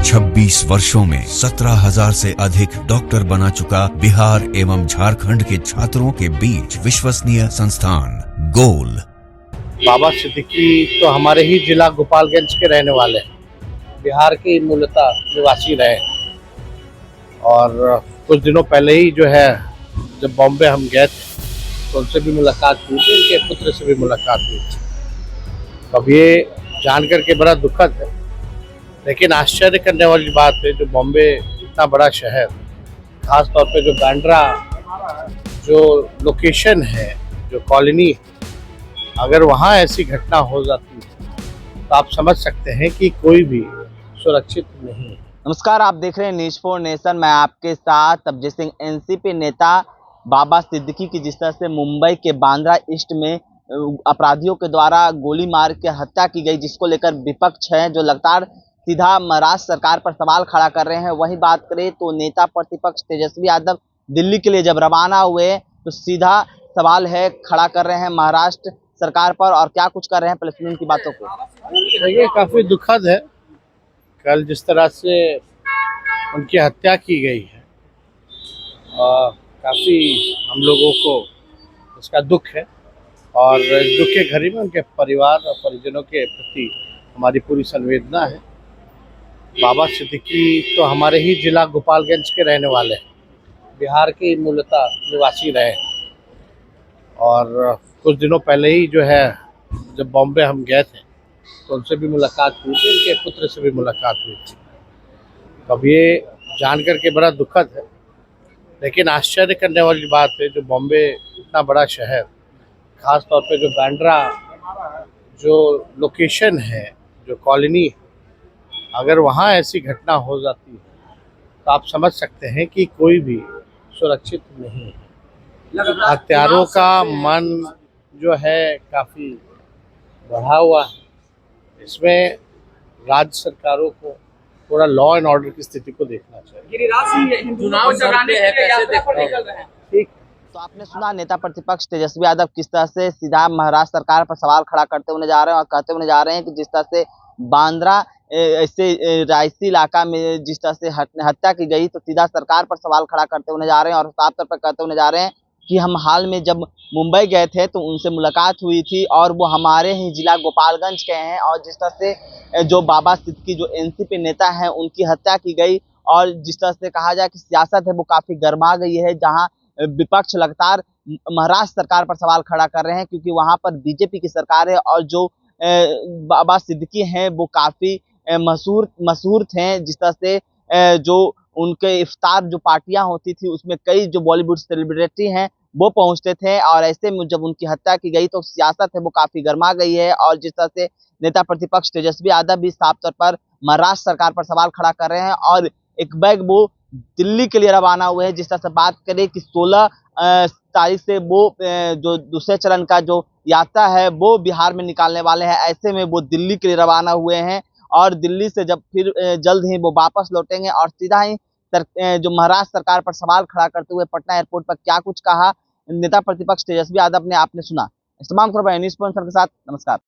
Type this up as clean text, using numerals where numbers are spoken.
26 वर्षों में 17,000 से अधिक डॉक्टर बना चुका बिहार एवं झारखंड के छात्रों के बीच विश्वसनीय संस्थान गोल। बाबा सिद्दीकी तो हमारे ही जिला गोपालगंज के रहने वाले हैं, बिहार के मूलतः निवासी रहे और कुछ दिनों पहले ही जो है जब बॉम्बे हम गए थे तो उनसे भी मुलाकात हुई थी, उनके पुत्र से भी मुलाकात हुई थी। अब ये जानकर के बड़ा दुखद है, लेकिन आश्चर्य करने वाली बात है जो बॉम्बे इतना बड़ा शहर, खास तौर पे जो बांद्रा जो लोकेशन है, जो कॉलोनी है, अगर वहाँ ऐसी घटना हो जाती है तो आप समझ सकते हैं कि कोई भी सुरक्षित नहीं है। नमस्कार, आप देख रहे हैं न्यूज़ फॉर नेशन। मैं आपके साथ तबजीत सिंह। एनसीपी नेता बाबा सिद्दीकी की जिस तरह से मुंबई के बांद्रा ईस्ट में अपराधियों के द्वारा गोली मार के हत्या की गई, जिसको लेकर विपक्ष है जो लगातार सीधा महाराष्ट्र सरकार पर सवाल खड़ा कर रहे हैं। वही बात करें तो नेता प्रतिपक्ष तेजस्वी यादव दिल्ली के लिए जब रवाना हुए तो सीधा सवाल है खड़ा कर रहे हैं महाराष्ट्र सरकार पर, और क्या कुछ कर रहे हैं। पहले उनकी बातों को ये काफी दुखद है। कल जिस तरह से उनकी हत्या की गई है, काफी हम लोगों को इसका दुख है और इस दुख के घड़ी में उनके परिवार और परिजनों के प्रति हमारी पूरी संवेदना है। बाबा सिद्दीकी तो हमारे ही जिला गोपालगंज के रहने वाले हैं, बिहार के मूलतः निवासी रहे और कुछ दिनों पहले ही जो है जब बॉम्बे हम गए थे तो उनसे भी मुलाकात हुई थी, उनके पुत्र से भी मुलाकात हुई थी। अब ये जानकर के बड़ा दुखद है, लेकिन आश्चर्य करने वाली बात है जो बॉम्बे इतना बड़ा शहर, खास तौर पे जो बांद्रा जो लोकेशन है, जो कॉलोनी है, अगर वहाँ ऐसी घटना हो जाती है तो आप समझ सकते हैं कि कोई भी सुरक्षित नहीं है। हत्यारों का मन जो है काफ़ी बढ़ा हुआ है। इसमें राज्य सरकारों को थोड़ा लॉ एंड ऑर्डर की स्थिति को देखना चाहिए। ठीक। तो आपने सुना नेता प्रतिपक्ष तेजस्वी यादव किस तरह से सीधा महाराष्ट्र सरकार पर सवाल खड़ा करते हुए जा रहे हैं और कहते हुए जा रहे हैं कि जिस तरह से बांद्रा ऐसे रायसी इलाका में जिस तरह से हत्या की गई, तो सीधा सरकार पर सवाल खड़ा करते हुए जा रहे हैं और साफ तौर पर कहते हुए जा रहे हैं कि हम हाल में जब मुंबई गए थे तो उनसे मुलाकात हुई थी और वो हमारे ही जिला गोपालगंज के हैं, और जिस तरह से जो बाबा सिद्दीकी जो एनसीपी नेता हैं उनकी हत्या की गई, और जिस तरह से कहा जाए कि सियासत है वो काफ़ी गर्मा गई है, जहां विपक्ष लगातार महाराष्ट्र सरकार पर सवाल खड़ा कर रहे हैं क्योंकि वहां पर बीजेपी की सरकार है और जो बाबा सिद्दीकी हैं वो काफ़ी मशहूर थे। जिस तरह से जो उनके इफ्तार जो पार्टियां होती थी उसमें कई जो बॉलीवुड सेलिब्रिटी हैं वो पहुंचते थे, और ऐसे में जब उनकी हत्या की गई तो सियासत है वो काफ़ी गर्मा गई है। और जिस तरह से नेता प्रतिपक्ष तेजस्वी यादव भी साफ तौर पर महाराष्ट्र सरकार पर सवाल खड़ा कर रहे हैं और एक बैग वो दिल्ली के लिए रवाना हुए हैं। जिस तरह से बात करें कि 16 तारीख से वो जो दूसरे चरण का जो यात्रा है वो बिहार में निकालने वाले हैं, ऐसे में वो दिल्ली के लिए रवाना हुए हैं और दिल्ली से जब फिर जल्द ही वो वापस लौटेंगे और सीधा ही जो महाराष्ट्र सरकार पर सवाल खड़ा करते हुए पटना एयरपोर्ट पर क्या कुछ कहा नेता प्रतिपक्ष तेजस्वी यादव ने, आपने सुना। इस तमाम खबर न्यूज़ के साथ नमस्कार।